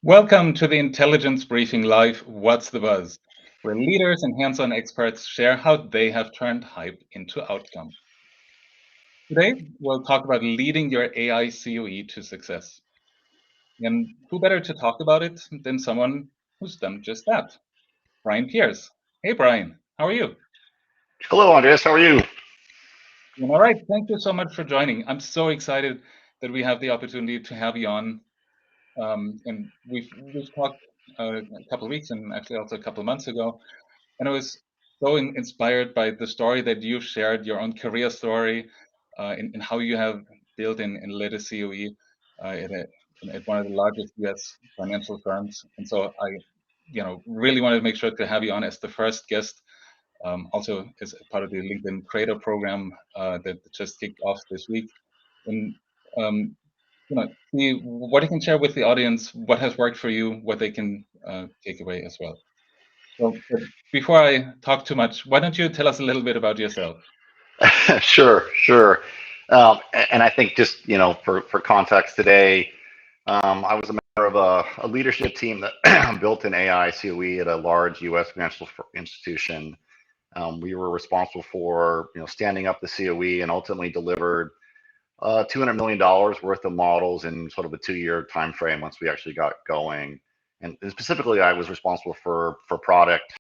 Welcome to the Intelligence Briefing Live, What's the Buzz? Where leaders and hands-on experts share how they have turned hype into outcome. Today, we'll talk about leading your AI CoE to success. And who better to talk about it than someone who's done just that? Brian Pearce. Hey, Brian, how are you? Hello, Andreas. How are you? All right. Thank you so much for joining. I'm so excited that we have the opportunity to have you on. And we've talked a couple of weeks and actually also a couple of months ago. And I was so inspired by the story that you've shared, your own career story, in how you have built and led a CoE at one of the largest US financial firms. And so I, really wanted to make sure to have you on as the first guest, also as part of the LinkedIn Creator Program that just kicked off this week. And see what you can share with the audience, what has worked for you, what they can take away as well. So, but before I talk too much, why don't you tell us a little bit about yourself? Sure. And I think just, for context today, I was a member of a leadership team that built an AI CoE at a large US financial institution. We were responsible for, standing up the CoE and ultimately delivered $200 million worth of models in sort of a 2-year time frame once we actually got going. And specifically, I was responsible for product,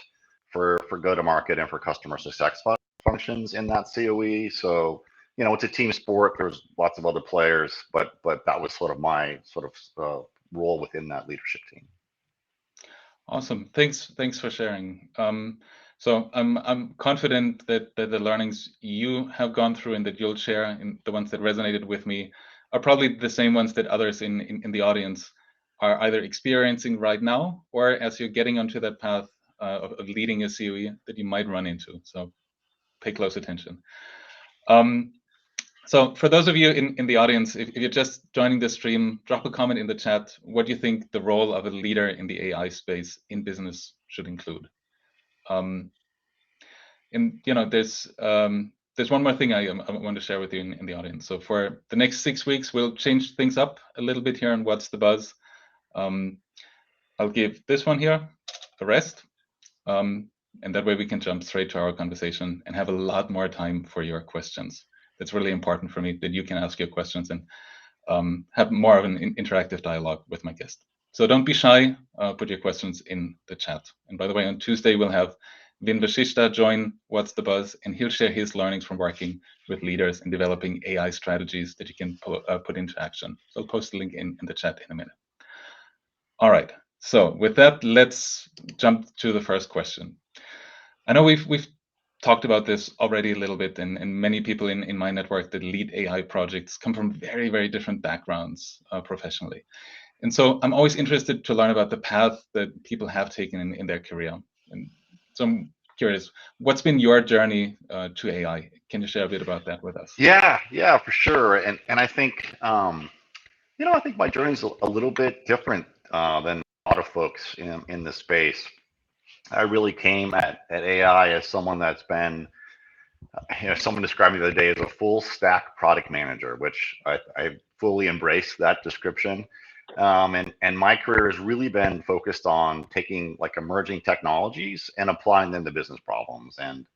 for go-to-market, and for customer success functions in that CoE. So, it's a team sport. There's lots of other players, but that was sort of my role within that leadership team. Awesome. Thanks for sharing. So I'm confident that the learnings you have gone through and that you'll share, and the ones that resonated with me, are probably the same ones that others in the audience are either experiencing right now, or as you're getting onto that path of leading a CoE that you might run into. So pay close attention. So for those of you in the audience, if you're just joining the stream, drop a comment in the chat. What do you think the role of a leader in the AI space in business should include? And there's one more thing I want to share with you in the audience. So for the next 6 weeks, we'll change things up a little bit here on What's the Buzz. I'll give this one here a rest. And that way we can jump straight to our conversation and have a lot more time for your questions. That's really important for me, that you can ask your questions and have more of an interactive dialogue with my guest. So don't be shy, put your questions in the chat. And by the way, on Tuesday, we'll have 𝗲𝗏 𝗪𝗁 join What's the Buzz, and he'll share his learnings from working with leaders and developing AI strategies that you can put into action. So I'll post the link in the chat in a minute. All right, so with that, let's jump to the first question. I know we've talked about this already a little bit, and many people in my network that lead AI projects come from very, very different backgrounds professionally. And so I'm always interested to learn about the path that people have taken in their career. And so I'm curious, what's been your journey to AI? Can you share a bit about that with us? Yeah, for sure. And I think, I think my journey is a little bit different than a lot of folks in this space. I really came at AI as someone that's been, someone described me the other day as a full stack product manager, which I fully embrace that description. And my career has really been focused on taking like emerging technologies and applying them to business problems. And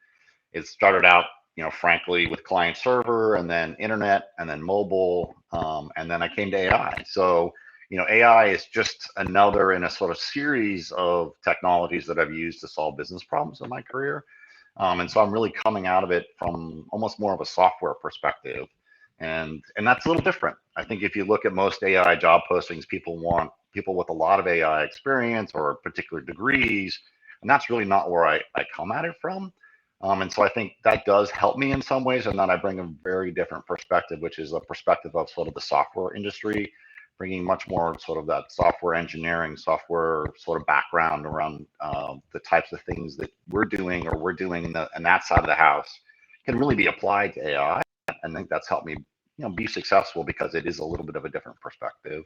it started out, frankly, with client server, and then internet, and then mobile, and then I came to AI. So, AI is just another in a sort of series of technologies that I've used to solve business problems in my career. And so I'm really coming out of it from almost more of a software perspective. And that's a little different. I think if you look at most AI job postings, people want people with a lot of AI experience or particular degrees, and that's really not where I come at it from. And so I think that does help me in some ways, and then I bring a very different perspective, which is a perspective of sort of the software industry, bringing much more sort of that software engineering, software sort of background around the types of things that we're doing in that side of the house can really be applied to AI. I think that's helped me, be successful because it is a little bit of a different perspective.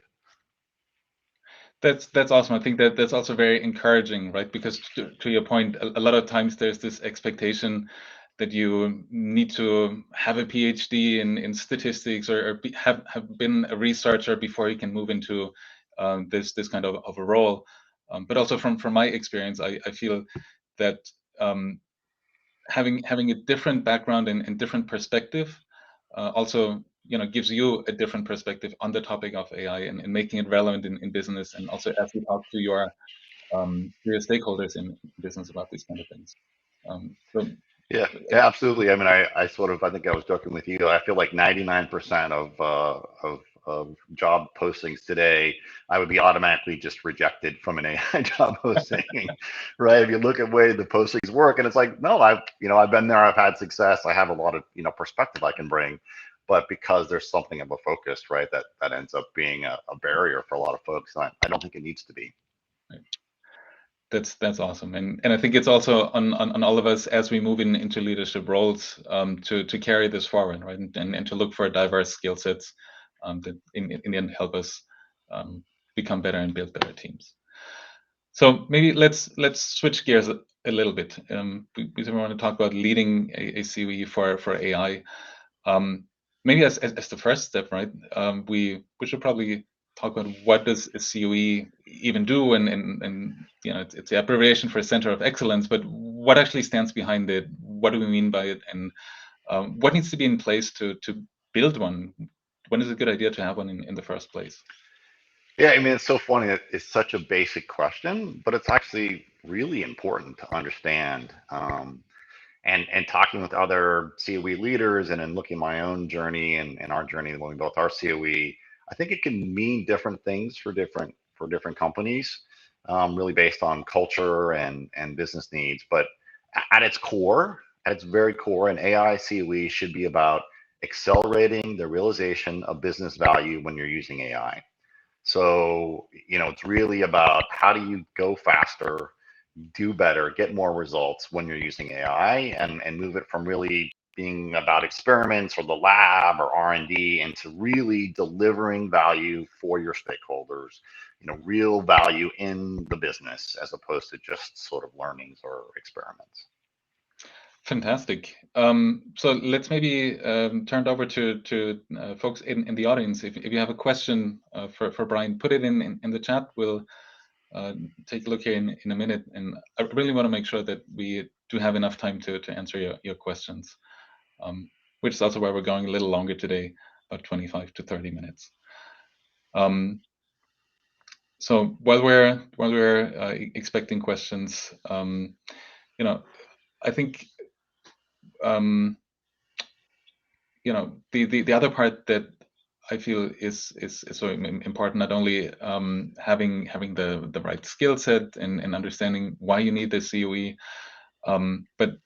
That's awesome. I think that's also very encouraging, right? Because to your point, a lot of times there's this expectation that you need to have a PhD in statistics or have been a researcher before you can move into this kind of a role. But also from my experience, I feel that having a different background and different perspective also gives you a different perspective on the topic of AI and making it relevant in business, and also as you talk to your stakeholders in business about these kind of things. So yeah, absolutely. I mean, I think I was joking with you. I feel like 99% of job postings today, I would be automatically just rejected from an AI job posting, right? If you look at the way the postings work, and it's like, no, I've been there, I've had success, I have a lot of perspective I can bring, but because there's something of a focus, right, that ends up being a barrier for a lot of folks. And I don't think it needs to be. Right. That's awesome, and I think it's also on all of us as we move into leadership roles to carry this forward, right, and to look for diverse skill sets that in the end help us become better and build better teams. So maybe let's switch gears a little bit. We want to talk about leading a CoE for AI. Maybe as the first step, right? We should probably talk about what does a CoE even do, and it's the abbreviation for Center of Excellence, but what actually stands behind it? What do we mean by it, and what needs to be in place to build one? When is a good idea to have one in the first place? Yeah, I mean, it's so funny. It's such a basic question, but it's actually really important to understand. And talking with other CoE leaders, and in looking at my own journey and our journey when we built our CoE, I think it can mean different things for different companies, really based on culture and business needs. But at its core, at its very core, an AI CoE should be about accelerating the realization of business value when you're using AI. So, it's really about how do you go faster, do better, get more results when you're using AI, and move it from really being about experiments or the lab or R&D into really delivering value for your stakeholders, real value in the business as opposed to just sort of learnings or experiments. Fantastic. So let's maybe turn it over to folks in the audience. If you have a question for Brian, put it in the chat. We'll take a look here in a minute. And I really want to make sure that we do have enough time to answer your questions, which is also why we're going a little longer today, about 25 to 30 minutes. So while we're expecting questions, I think the other part that I feel is so important, not only having the right skill set and understanding why you need the CoE, but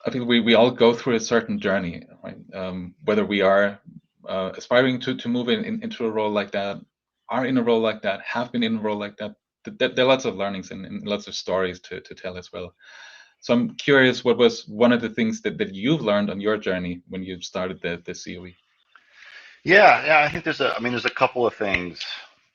I feel we all go through a certain journey, right? Whether we are aspiring to move into a role like that, are in a role like that, have been in a role like that, there are lots of learnings and lots of stories to tell as well. So I'm curious, what was one of the things that you've learned on your journey when you started the CoE? Yeah, I think there's a couple of things.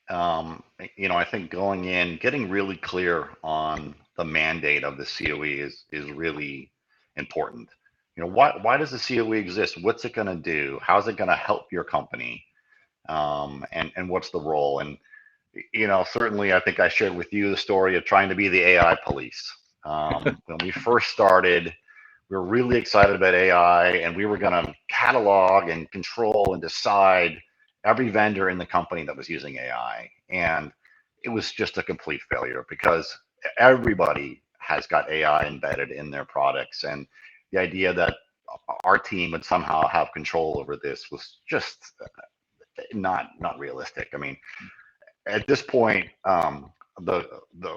I think going in, getting really clear on the mandate of the CoE is really important. Why does the CoE exist? What's it going to do? How's it going to help your company? And what's the role? And certainly, I think I shared with you the story of trying to be the AI police. When we first started, we were really excited about AI, and we were going to catalog and control and decide every vendor in the company that was using AI. And it was just a complete failure because everybody has got AI embedded in their products. And the idea that our team would somehow have control over this was just not realistic. I mean, at this point, the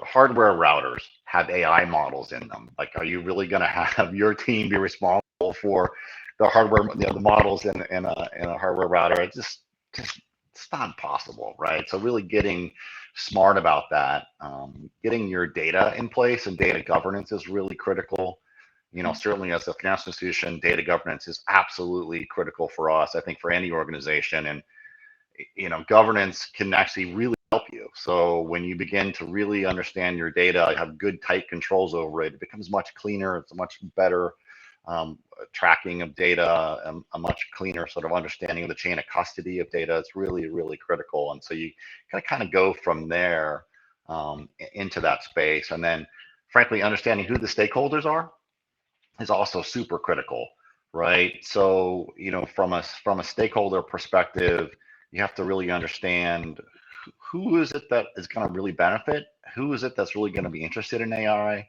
hardware routers have AI models in them. Like, are you really going to have your team be responsible for the hardware, the models in a hardware router? It's just it's not possible, right? So really getting smart about that, getting your data in place, and data governance is really critical. Certainly as a financial institution, data governance is absolutely critical for us. I think for any organization, and governance can actually really help you. So when you begin to really understand your data, have good tight controls over it, it becomes much cleaner. It's a much better tracking of data, a much cleaner sort of understanding of the chain of custody of data. It's really, really critical. And so you kind of go from there into that space. And then frankly, understanding who the stakeholders are is also super critical, right? So, you know, from a stakeholder perspective, you have to really understand who is it that is going to really benefit? Who is it that's really going to be interested in AI?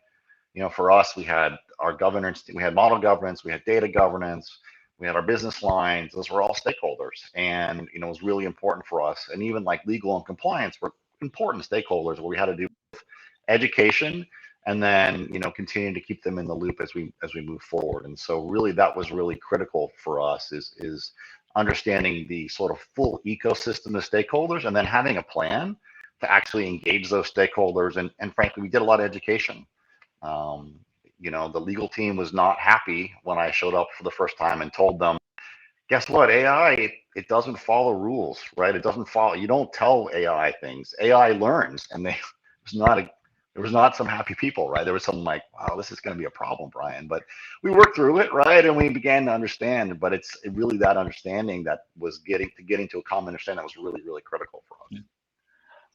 You know, for us, we had our governance, we had model governance, we had data governance, we had our business lines. Those were all stakeholders, and you know, it was really important for us. And even like legal and compliance were important stakeholders, where we had to do education and then, you know, continue to keep them in the loop as we move forward. And so really that was really critical for us, is understanding the sort of full ecosystem of stakeholders, and then having a plan to actually engage those stakeholders. And frankly, we did a lot of education. You know, the legal team was not happy when I showed up for the first time and told them, guess what, AI, it doesn't follow rules, right? It doesn't follow, you don't tell AI things. AI learns. And there was not some happy people, right? There was some like, wow, this is going to be a problem, Brian. But we worked through it, right? And we began to understand. But it's really that understanding that was getting to a common understanding that was really, really critical for us. Yeah.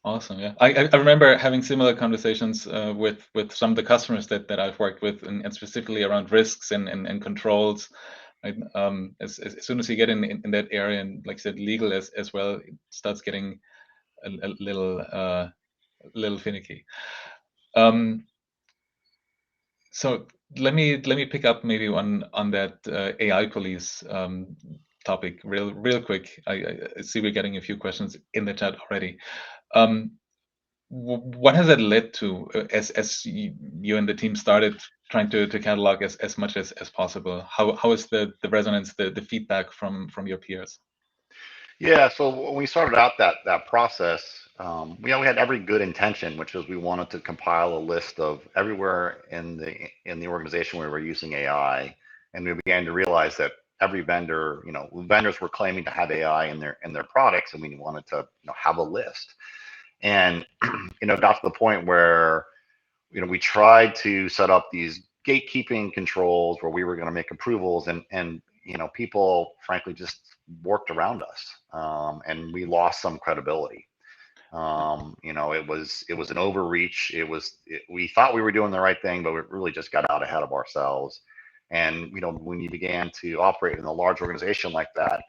Awesome. Yeah, I remember having similar conversations with some of the customers that I've worked with, and specifically around risks and controls. Right? As soon as you get in that area, and like I said, legal as well, it starts getting a little finicky. So let me pick up maybe on that AI police topic real quick. I see we're getting a few questions in the chat already. What has that led to as you and the team started trying to catalog as much as possible? How is the resonance, the feedback from your peers? Yeah, so when we started out that process, we had every good intention, which was we wanted to compile a list of everywhere in the organization where we were using AI, and we began to realize that every vendor, you know, vendors were claiming to have AI in their products, and we wanted to, you know, have a list. And you know, got to the point where, you know, we tried to set up these gatekeeping controls where we were going to make approvals, and you know, people frankly just worked around us, and we lost some credibility. You know, it was an overreach. We thought we were doing the right thing, but we really just got out ahead of ourselves. And you know, when you began to operate in a large organization like that,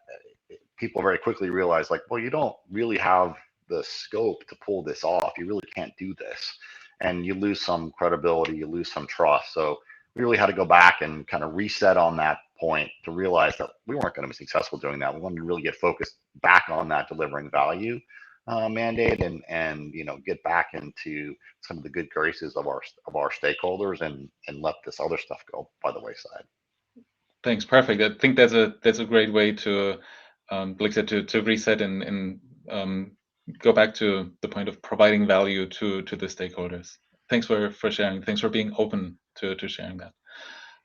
people very quickly realized, like, well, you don't really have the scope to pull this off. You really can't do this, and you lose some credibility, you lose some trust. So we really had to go back and kind of reset on that point to realize that we weren't going to be successful doing that. We wanted to really get focused back on that delivering value mandate, and you know, get back into some of the good graces of our stakeholders, and let this other stuff go by the wayside. Thanks. Perfect. I think that's a great way to like I said, to reset and go back to the point of providing value to the stakeholders. Thanks for sharing. Thanks for being open to sharing that.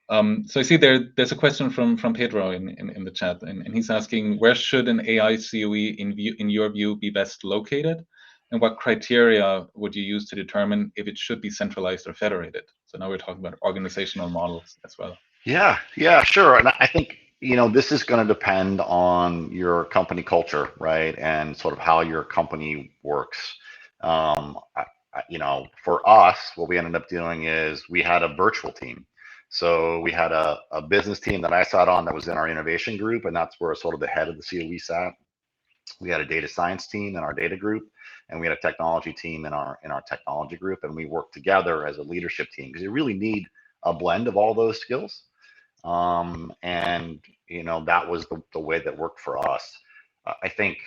So I see there's a question from Pedro in the chat, and he's asking, where should an AI CoE in your view be best located, and what criteria would you use to determine if it should be centralized or federated? So now we're talking about organizational models as well. Yeah, sure. And I think, you know, this is going to depend on your company culture, right? And sort of how your company works. You know, for us, what we ended up doing is we had a virtual team. So we had a business team that I sat on that was in our innovation group, and that's where sort of the head of the CoE sat. We had a data science team in our data group, and we had a technology team in our technology group, and we worked together as a leadership team, because you really need a blend of all those skills. And you know, that was the way that worked for us. I think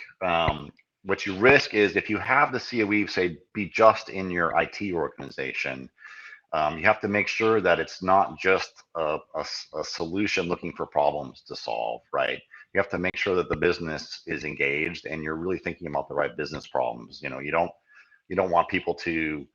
what you risk is, if you have the CoE, say, be just in your IT organization, you have to make sure that it's not just a solution looking for problems to solve, right? You have to make sure that the business is engaged and you're really thinking about the right business problems. You know, you don't want people to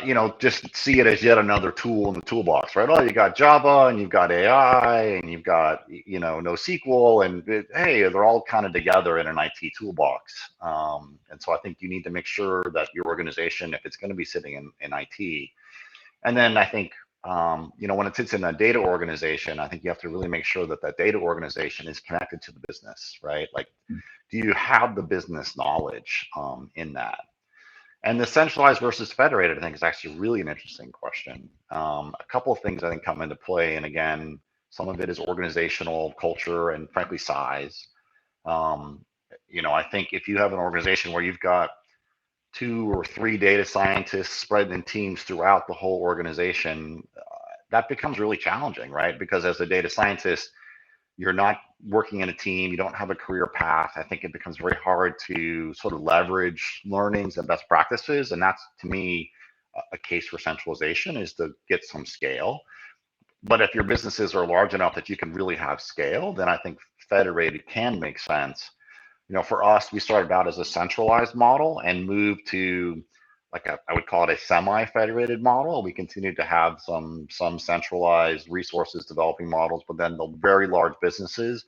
you know, just see it as yet another tool in the toolbox, right? Oh, you got Java, and you've got AI, and you've got, you know, NoSQL, and hey, they're all kind of together in an IT toolbox. And so I think you need to make sure that your organization, if it's going to be sitting in IT, and then I think when it sits in a data organization, I think you have to really make sure that that data organization is connected to the business, right? Like, do you have the business knowledge in that? And the centralized versus federated, I think, is actually really an interesting question. A couple of things I think come into play, and again, some of it is organizational culture and frankly size. I think if you have an organization where you've got 2 or 3 data scientists spread in teams throughout the whole organization, that becomes really challenging, right? Because as a data scientist, you're not working in a team, you don't have a career path. I think it becomes very hard to sort of leverage learnings and best practices. And that's, to me, a case for centralization, is to get some scale. But if your businesses are large enough that you can really have scale, then I think federated can make sense. For us, we started out as a centralized model and moved to I would call it a semi-federated model. We continued to have some centralized resources developing models, but then the very large businesses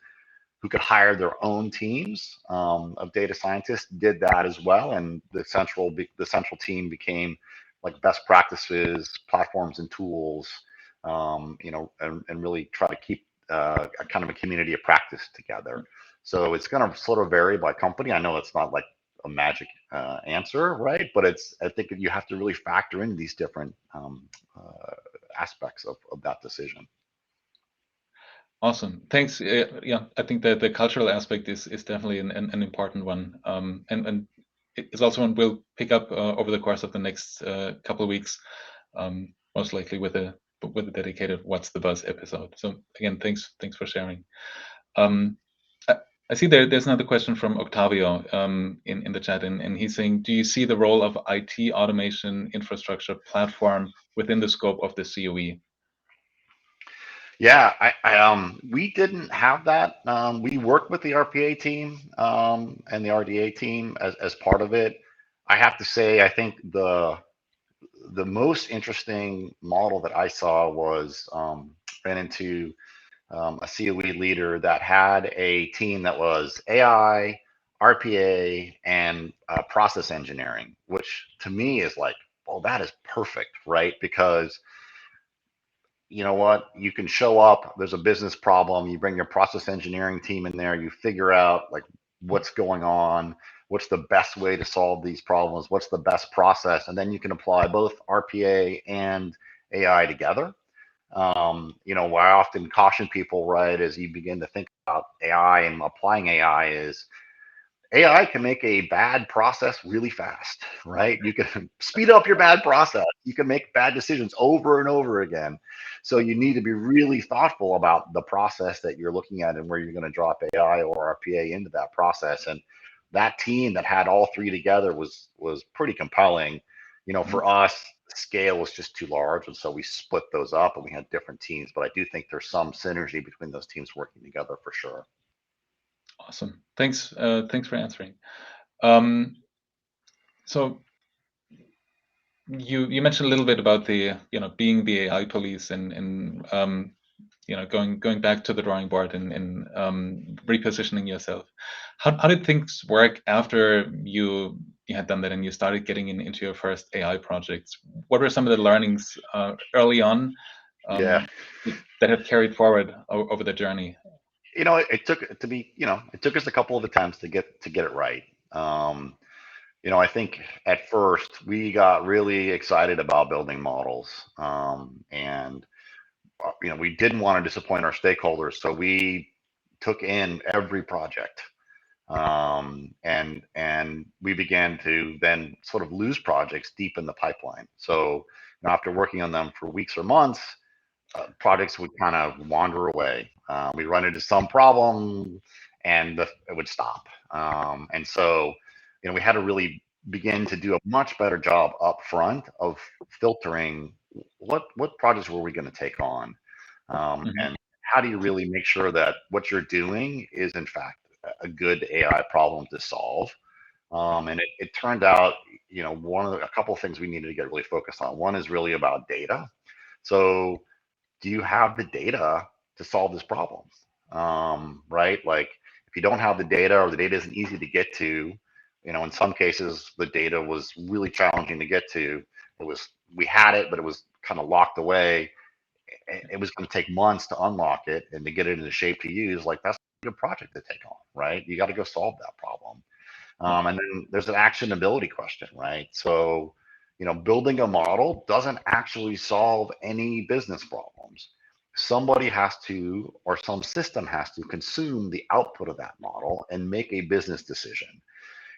who could hire their own teams of data scientists did that as well. And the central team became like best practices, platforms, and tools, and really try to keep a kind of a community of practice together. So it's going to sort of vary by company. I know it's not like a magic answer, right? But I think you have to really factor in these different aspects of that decision. Awesome, thanks. Yeah, I think that the cultural aspect is definitely an important one, and it's also one we'll pick up over the course of the next couple of weeks, most likely with a dedicated "What's the Buzz" episode. So again, thanks for sharing. I see there's another question from Octavio in the chat, and he's saying, do you see the role of IT automation infrastructure platform within the scope of the CoE? Yeah, we didn't have that. We worked with the RPA team and the RDA team as part of it. I have to say, I think the most interesting model that I saw was ran into a CoE leader that had a team that was AI, RPA, and process engineering, which to me is like, well, that is perfect, right? Because you know what, you can show up, there's a business problem, you bring your process engineering team in there, you figure out like what's going on, what's the best way to solve these problems, what's the best process, and then you can apply both RPA and AI together. What I often caution people, right, as you begin to think about AI and applying AI is AI can make a bad process really fast, right? You can speed up your bad process. You can make bad decisions over and over again. So you need to be really thoughtful about the process that you're looking at and where you're going to drop AI or RPA into that process. And that team that had all 3 together was pretty compelling. For us, scale was just too large, and so we split those up and we had different teams. But I do think there's some synergy between those teams working together for sure. Awesome, thanks for answering. So you mentioned a little bit about the being the AI police and going back to the drawing board and repositioning yourself. How did things work after you had done that and you started getting into your first AI projects? What were some of the learnings early on that have carried forward over the journey? It took us a couple of attempts to get it right. I think at first we got really excited about building models, and we didn't want to disappoint our stakeholders, so we took in every project, and we began to then sort of lose projects deep in the pipeline. So after working on them for weeks or months, projects would kind of wander away. We run into some problem and it would stop. And so, we had to really begin to do a much better job up front of filtering what projects were we going to take on, and how do you really make sure that what you're doing is in fact a good AI problem to solve. And it turned out, a couple of things we needed to get really focused on. One is really about data. So do you have the data to solve this problem? Right? Like if you don't have the data, or the data isn't easy to get to, in some cases the data was really challenging to get to. We had it, but it was kind of locked away. it was going to take months to unlock it and to get it into shape to use. Like, that's a good project to take on, right? You got to go solve that problem. And then there's an actionability question, right? So, building a model doesn't actually solve any business problems. Somebody has to, or some system has to consume the output of that model and make a business decision.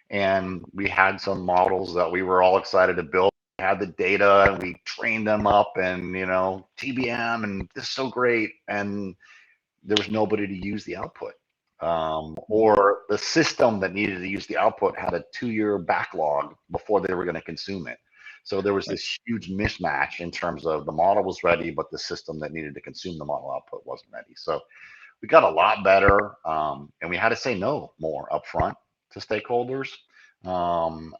And we had some models that we were all excited to build. We had the data and we trained them up, and TBM, and this is so great. And there was nobody to use the output. Or the system that needed to use the output had a 2-year backlog before they were going to consume it. So there was this huge mismatch in terms of the model was ready, but the system that needed to consume the model output wasn't ready. So we got a lot better, and we had to say no more upfront to stakeholders, and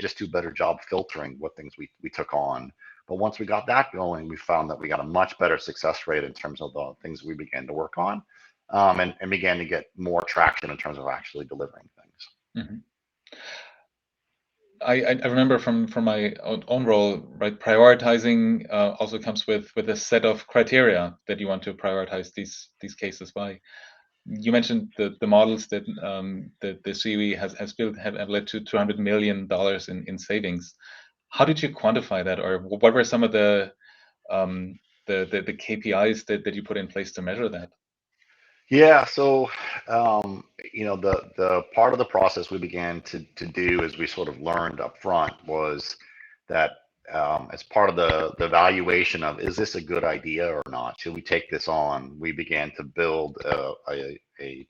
just do a better job filtering what things we took on. But once we got that going, we found that we got a much better success rate in terms of the things we began to work on, and began to get more traction in terms of actually delivering things. Mm-hmm. I remember from my own role, right? Prioritizing also comes with a set of criteria that you want to prioritize these cases by. You mentioned the models that the CoE has built have led to $200 million in savings. How did you quantify that, or what were some of the KPIs that you put in place to measure that? Yeah, so the part of the process we began to do, as we sort of learned up front, was that as part of the evaluation of, is this a good idea or not? Should we take this on? We began to build a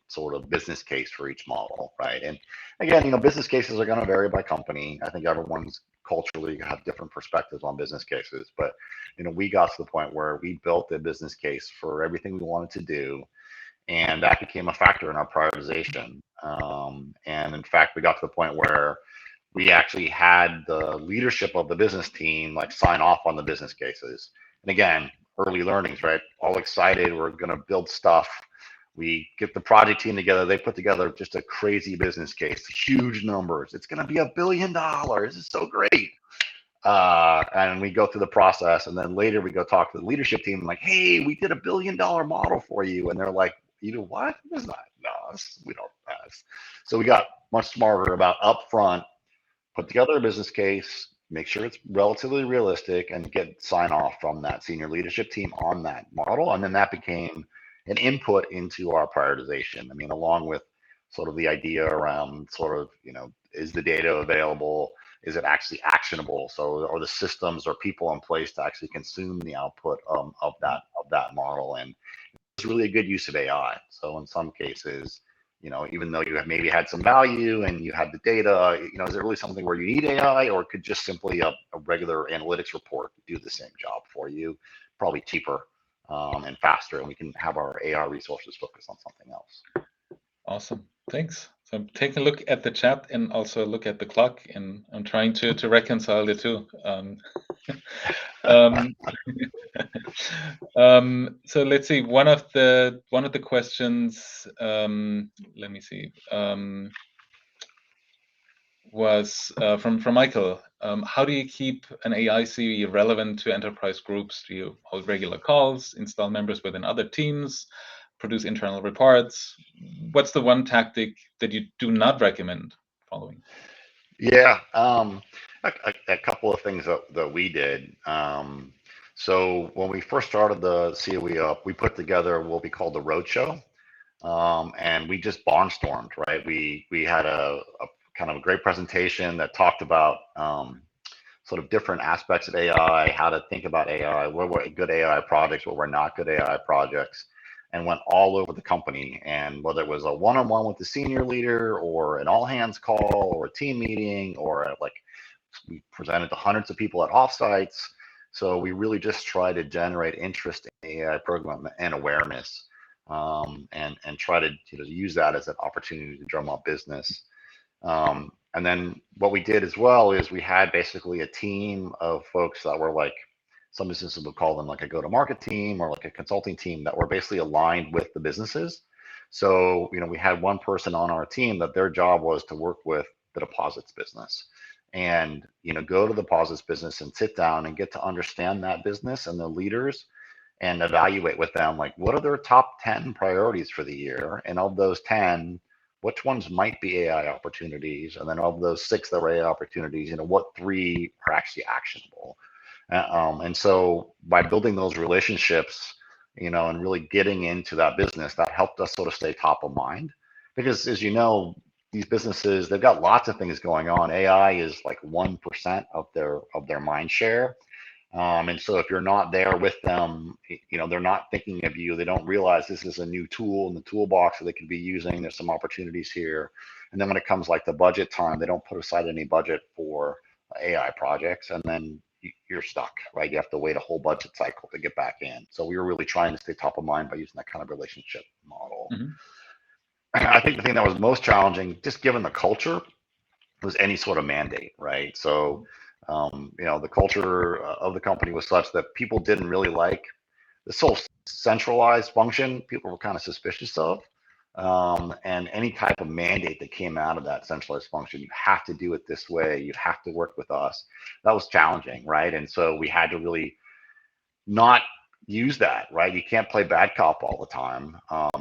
sort of business case for each model, right? And again, business cases are going to vary by company. I think everyone's culturally have different perspectives on business cases, but we got to the point where we built a business case for everything we wanted to do. And that became a factor in our prioritization. And in fact, we got to the point where we actually had the leadership of the business team sign off on the business cases. And again, early learnings, right? All excited, we're going to build stuff. We get the project team together. They put together just a crazy business case, huge numbers. It's going to be $1 billion. It's so great. And we go through the process, and then later we go talk to the leadership team, like, hey, we did $1 billion model for you. And they're like, you know what? It's not, no, we don't have. So we got much smarter about upfront, put together a business case, make sure it's relatively realistic, and get sign off from that senior leadership team on that model. And then that became an input into our prioritization. I mean, along with sort of the idea around sort of, is the data available? Is it actually actionable? So, are the systems or people in place to actually consume the output of that model? And it's really a good use of AI. So in some cases, even though you have maybe had some value and you had the data, is it really something where you need AI, or could just simply a regular analytics report do the same job for you, probably cheaper and faster, and we can have our AI resources focus on something else. Awesome, thanks. So I'm taking a look at the chat and also look at the clock, and I'm trying to reconcile the two. So let's see. One of the questions. Let me see. Was from Michael. How do you keep an AI CoE relevant to enterprise groups? Do you hold regular calls, install members within other teams, produce internal reports? What's the one tactic that you do not recommend following? Yeah, a couple of things that we did. So when we first started the CoE up, we put together what we called the roadshow, and we just barnstormed, right? We had a kind of a great presentation that talked about sort of different aspects of AI, how to think about AI, what were good AI projects, what were not good AI projects, and went all over the company. And whether it was a one-on-one with the senior leader, or an all-hands call, or a team meeting, or we presented to hundreds of people at offsites. So we really just try to generate interest in AI program and awareness, and try to use that as an opportunity to drum up business. And then what we did as well is we had basically a team of folks that were some businesses would call them a go-to-market team, or a consulting team, that were basically aligned with the businesses. So, we had one person on our team that their job was to work with the deposits business, and, go to the deposits business and sit down and get to understand that business and the leaders, and evaluate with them, like, what are their top 10 priorities for the year? And of those 10, which ones might be AI opportunities? And then of those 6 that are AI opportunities, what 3 are actually actionable? And so by building those relationships, and really getting into that business, that helped us sort of stay top of mind. Because as you know, these businesses, they've got lots of things going on. AI is like 1% of their mind share. And so if you're not there with them, they're not thinking of you. They don't realize this is a new tool in the toolbox that they could be using. There's some opportunities here. And then when it comes like the budget time, they don't put aside any budget for AI projects. And then you're stuck, right? You have to wait a whole budget cycle to get back in. So we were really trying to stay top of mind by using that kind of relationship model. Mm-hmm. I think the thing that was most challenging, just given the culture, was any sort of mandate, right? So, the culture of the company was such that people didn't really like this whole centralized function. People were kind of suspicious of. And any type of mandate that came out of that centralized function, you have to do it this way, you have to work with us. That was challenging, right? And so we had to really not use that, right? You can't play bad cop all the time.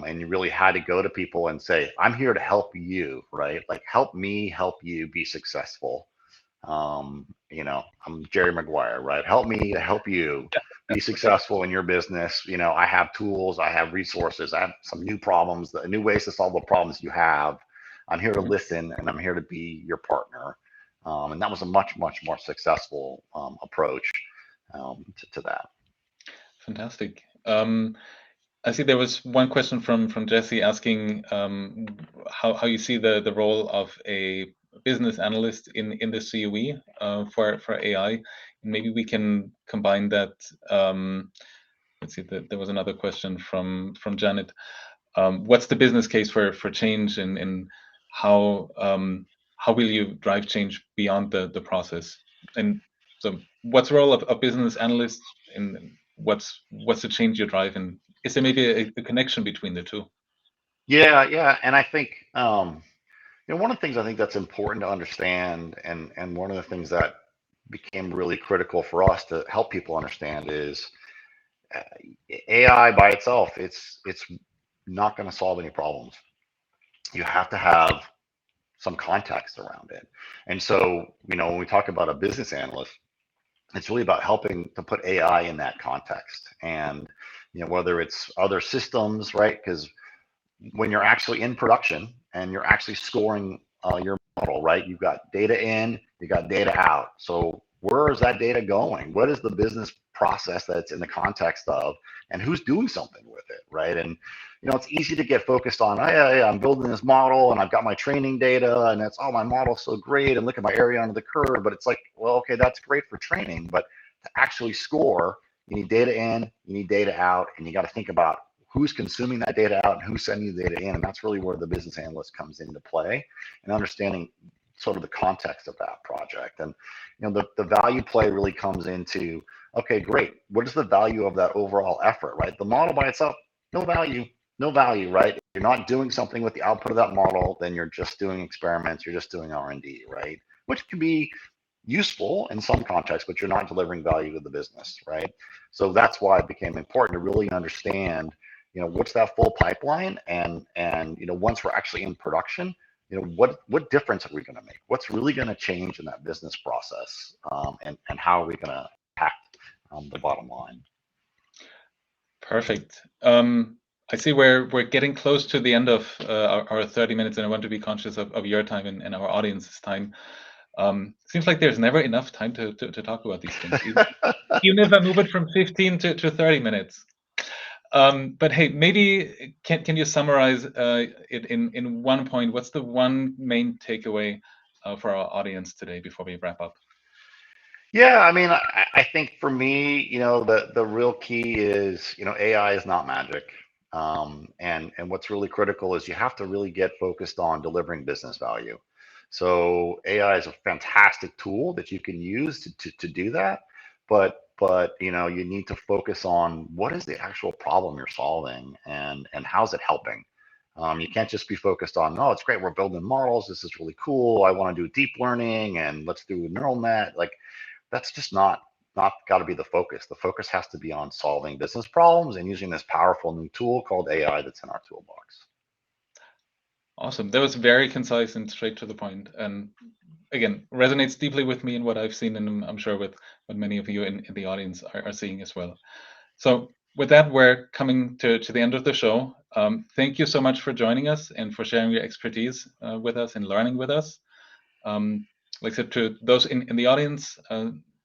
And you really had to go to people and say, I'm here to help you, right? Like, help me help you be successful. I'm 𝗕𝗿𝗄𝗧, right? Help me to help you be successful in your business. I have tools, I have resources, I have some new problems, new ways to solve the problems you have. I'm here to listen, and I'm here to be your partner. And that was a much, much more successful approach to that. Fantastic. I see there was one question from Jesse asking how you see the role of a business analyst in the CoE for AI. And maybe we can combine that. Let's see, there was another question from Janet. What's the business case for change, and how will you drive change beyond the process? And so what's the role of a business analyst, and what's the change you drive, and is there maybe a connection between the two? Yeah. And I think, one of the things I think that's important to understand, and one of the things that became really critical for us to help people understand is AI by itself, it's not going to solve any problems. You have to have some context around it. And so, when we talk about a business analyst, it's really about helping to put AI in that context. And, whether it's other systems, right? Because when you're actually in production and you're actually scoring your model, right? You've got data in, you got data out. So where is that data going? What is the business process that's in the context of, and who's doing something with it, right? And it's easy to get focused on, hey, I'm building this model and I've got my training data and it's, oh, my model's so great and look at my area under the curve. But it's like, well, okay, that's great for training, but to actually score, you need data in, you need data out, and you got to think about who's consuming that data out and who's sending the data in. And that's really where the business analyst comes into play, and understanding sort of the context of that project. And the value play really comes into, okay, great, what is the value of that overall effort, right? The model by itself, no value, right? If you're not doing something with the output of that model, then you're just doing experiments, you're just doing R&D, right? Which can be useful in some contexts, but you're not delivering value to the business, right? So that's why it became important to really understand, what's that full pipeline, and once we're actually in production, what difference are we going to make? What's really going to change in that business process, and how are we going to impact the bottom line? Perfect. I see we're getting close to the end of our 30 minutes, and I want to be conscious of your time and our audience's time. Seems like there's never enough time to talk about these things. Even if I move it from 15 to 30 minutes. But hey, maybe can you summarize it in one point? What's the one main takeaway for our audience today before we wrap up? Yeah, I mean, I think for me, the real key is, AI is not magic. And what's really critical is you have to really get focused on delivering business value. So AI is a fantastic tool that you can use to do that. But you need to focus on what is the actual problem you're solving, and how's it helping. You can't just be focused on, oh, it's great, we're building models, this is really cool, I want to do deep learning and let's do a neural net. Like, that's just not not got to be the focus. The focus has to be on solving business problems and using this powerful new tool called AI that's in our toolbox. Awesome. That was very concise and straight to the point. And again, resonates deeply with me and what I've seen, and I'm sure with what many of you in the audience are seeing as well. So with that, we're coming to the end of the show. Thank you so much for joining us and for sharing your expertise with us and learning with us. Like I said, to those in the audience,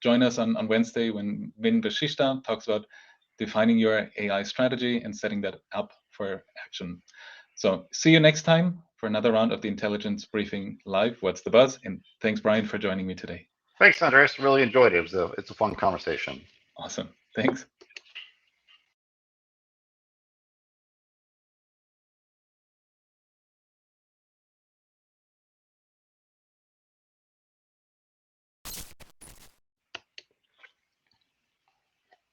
join us on Wednesday when 𝗲𝗵𝘁 𝗪𝗏 talks about defining your AI strategy and setting that up for action. So see you next time for another round of the Intelligence Briefing Live. What's the Buzz? And thanks, Brian, for joining me today. Thanks, Andreas. Really enjoyed it. It's a fun conversation. Awesome. Thanks.